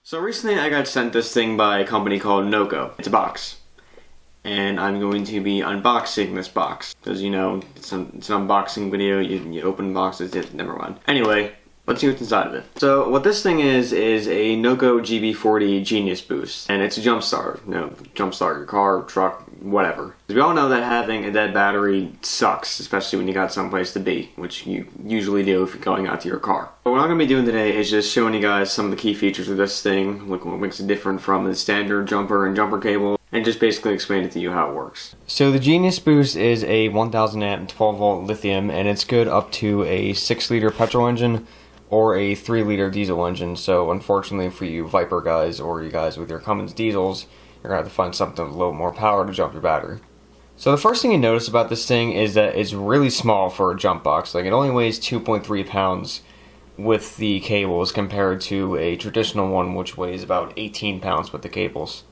So recently I got sent this thing by a company called Noco. It's a box. And I'm going to be unboxing this box. Because, you know, it's an unboxing video, you open boxes, never mind. Anyway, let's see what's inside of it. So what this thing is a Noco GB40 Genius Boost. And it's a jump start. You know, jump start your car, truck, whatever. We all know that having a dead battery sucks, especially when you got someplace to be, which you usually do if you're going out to your car. But what I'm going to be doing today is just showing you guys some of the key features of this thing, what makes it different from the standard jumper and jumper cable, and just basically explain it to you how it works. So the Genius Boost is a 1000 amp 12 volt lithium, and it's good up to a 6-liter petrol engine or a 3-liter diesel engine. So unfortunately for you Viper guys or you guys with your Cummins diesels, you're going to have to find something with a little more power to jump your battery. So the first thing you notice about this thing is that it's really small for a jump box. Like, it only weighs 2.3 pounds with the cables compared to a traditional one which weighs about 18 pounds with the cables.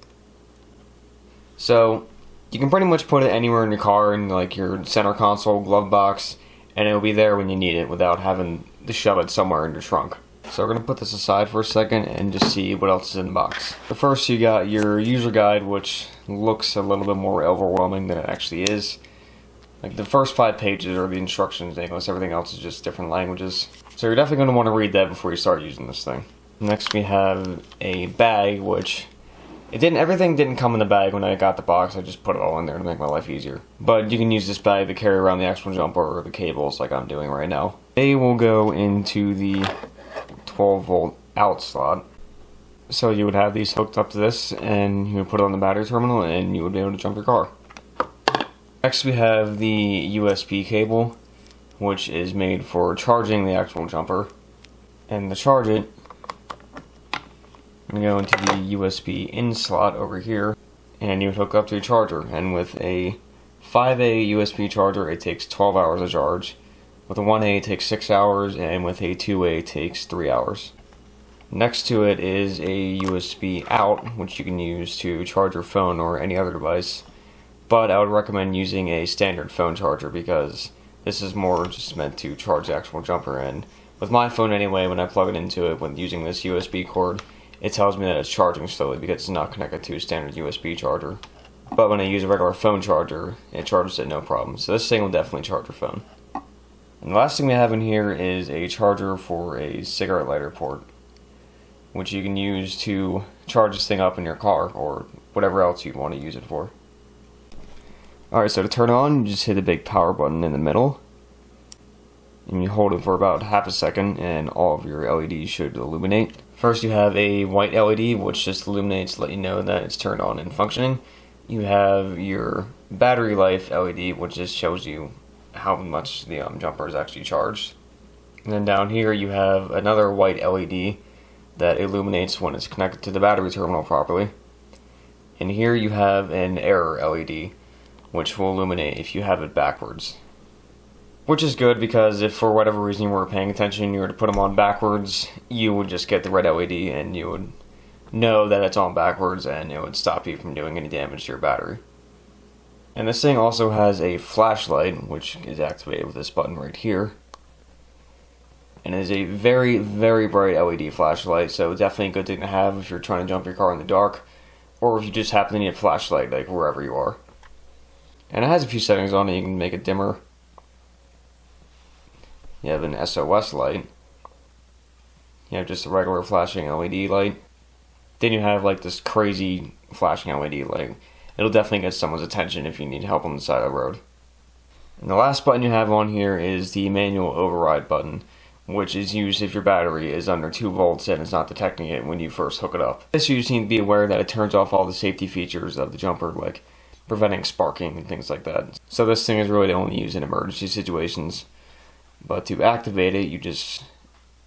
So you can pretty much put it anywhere in your car, in like your center console, glove box, and it'll be there when you need it without having to shove it somewhere in your trunk. So we're going to put this aside for a second and just see what else is in the box. So first you got your user guide, which looks a little bit more overwhelming than it actually is. Like, the first 5 pages are the instructions in English, everything else is just different languages. So you're definitely going to want to read that before you start using this thing. Next we have a bag, which everything didn't come in the bag when I got the box. I just put it all in there to make my life easier. But you can use this bag to carry around the actual jumper or the cables like I'm doing right now. They will go into the 12 volt out slot. So you would have these hooked up to this and you would put it on the battery terminal and you would be able to jump your car. Next we have the USB cable, which is made for charging the actual jumper. And to charge it, I'm going to go into the USB in slot over here, and you would hook up to your charger. And with a 5A USB charger, it takes 12 hours to charge. With a 1A, it takes 6 hours, and with a 2A, it takes 3 hours. Next to it is a USB out, which you can use to charge your phone or any other device. But I would recommend using a standard phone charger because this is more just meant to charge the actual jumper. And with my phone anyway, when I plug it into it when using this USB cord, it tells me that it's charging slowly because it's not connected to a standard USB charger. But when I use a regular phone charger, it charges it no problem. So this thing will definitely charge your phone. And the last thing we have in here is a charger for a cigarette lighter port, which you can use to charge this thing up in your car or whatever else you'd want to use it for. Alright, so to turn it on, you just hit the big power button in the middle. And you hold it for about half a second and all of your LEDs should illuminate. First you have a white LED which just illuminates to let you know that it's turned on and functioning. You have your battery life LED which just shows you how much the jumper is actually charged. And then down here you have another white LED that illuminates when it's connected to the battery terminal properly. And here you have an error LED which will illuminate if you have it backwards. Which is good because if for whatever reason you weren't paying attention and you were to put them on backwards, you would just get the red LED and you would know that it's on backwards and it would stop you from doing any damage to your battery. And this thing also has a flashlight which is activated with this button right here. And it is a very, very bright LED flashlight, so definitely a good thing to have if you're trying to jump your car in the dark or if you just happen to need a flashlight like wherever you are. And it has a few settings on it. You can make it dimmer. You have an SOS light. You have just a regular flashing LED light. Then you have like this crazy flashing LED light. It'll definitely get someone's attention if you need help on the side of the road. And the last button you have on here is the manual override button, which is used if your battery is under 2 volts and it's not detecting it when you first hook it up. This you just need to be aware that it turns off all the safety features of the jumper, like preventing sparking and things like that. So this thing is really only used in emergency situations. But to activate it, you just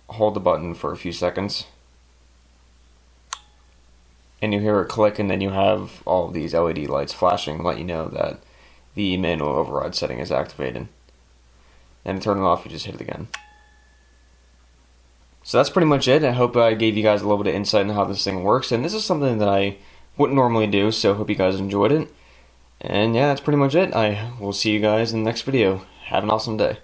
hold the button for a few seconds. And you hear it click, and then you have all of these LED lights flashing to let you know that the manual override setting is activated. And to turn it off, you just hit it again. So that's pretty much it. I hope I gave you guys a little bit of insight into how this thing works. And this is something that I wouldn't normally do, so I hope you guys enjoyed it. And yeah, that's pretty much it. I will see you guys in the next video. Have an awesome day.